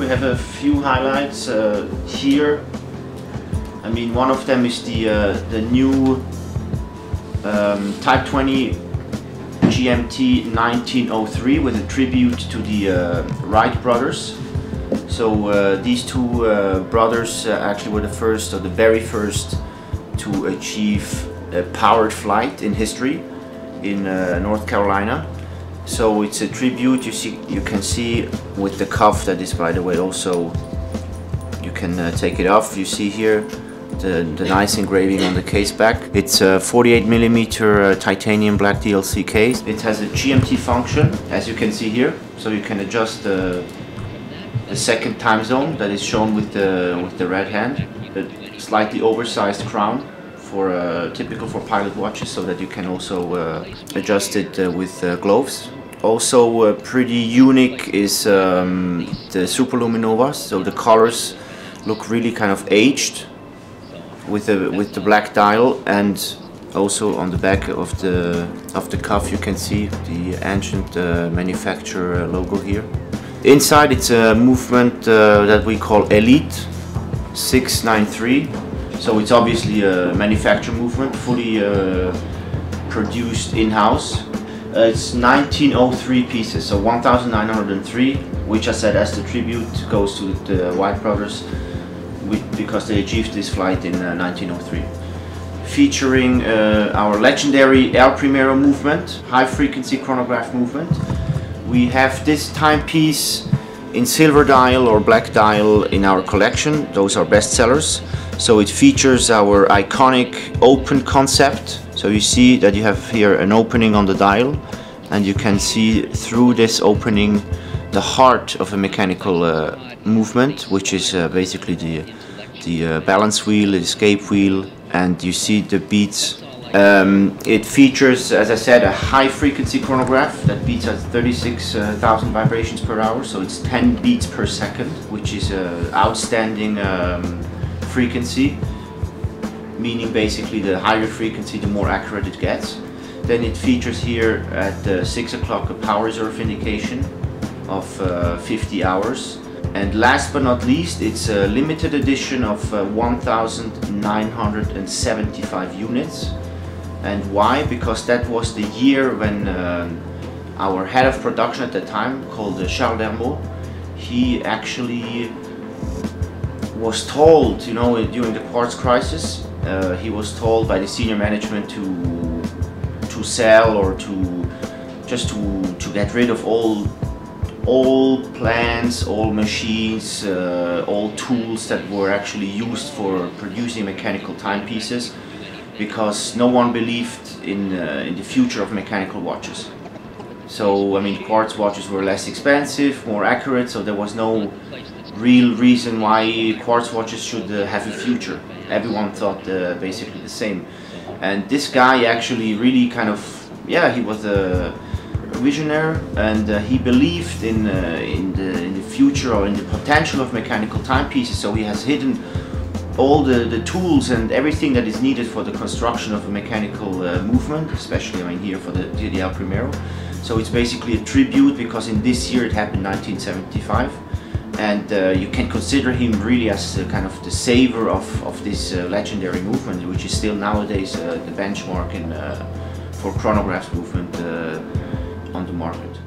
We have a few highlights here. I mean, one of them is the new Type 20 GMT 1903 with a tribute to the Wright brothers. So these two brothers actually were the first, or the very first, to achieve a powered flight in history in North Carolina. So it's a tribute. You can see with the cuff that is, by the way, also you can take it off. You see here the nice engraving on the case back. It's a 48mm titanium black DLC case. It has a GMT function, as you can see here, so you can adjust the second time zone that is shown with the red hand. A slightly oversized crown, typical for pilot watches, so that you can also adjust it with gloves. Also pretty unique is the superluminovas. So the colors look really kind of aged with the black dial, and also on the back of the cuff you can see the ancient manufacturer logo here. Inside it's a movement that we call Elite 693. So it's obviously a manufacturer movement, fully produced in-house. It's 1903 pieces, so 1903, which I said as the tribute goes to the Wright brothers, because they achieved this flight in 1903. Featuring our legendary El Primero movement, high frequency chronograph movement. We have this timepiece in silver dial or black dial in our collection. Those are best sellers. So it features our iconic open concept. So you see that you have here an opening on the dial, and you can see through this opening the heart of a mechanical movement, which is basically the balance wheel, the escape wheel, and you see the beats. It features, as I said, a high frequency chronograph that beats at 36,000 vibrations per hour, so it's 10 beats per second, which is an outstanding frequency, meaning basically the higher frequency the more accurate it gets. Then it features here at 6 o'clock a power reserve indication of 50 hours. And last but not least, it's a limited edition of 1975 units. And why? Because that was the year when our head of production at the time, called Charles Dermot, he actually was told, you know, during the quartz crisis, he was told by the senior management to sell, or to get rid of all plants, all machines, all tools that were actually used for producing mechanical timepieces, because no one believed in the future of mechanical watches. So, I mean, quartz watches were less expensive, more accurate, so there was no real reason why quartz watches should have a future. Everyone thought basically the same. And this guy actually really kind of, yeah, he was a visionary, and he believed in the future, or in the potential of mechanical timepieces. So he has hidden all the tools and everything that is needed for the construction of a mechanical movement, especially, I mean, here for the El Primero. So it's basically a tribute, because in this year it happened 1975, and you can consider him really as kind of the savior of this legendary movement, which is still nowadays the benchmark for chronograph movement on the market.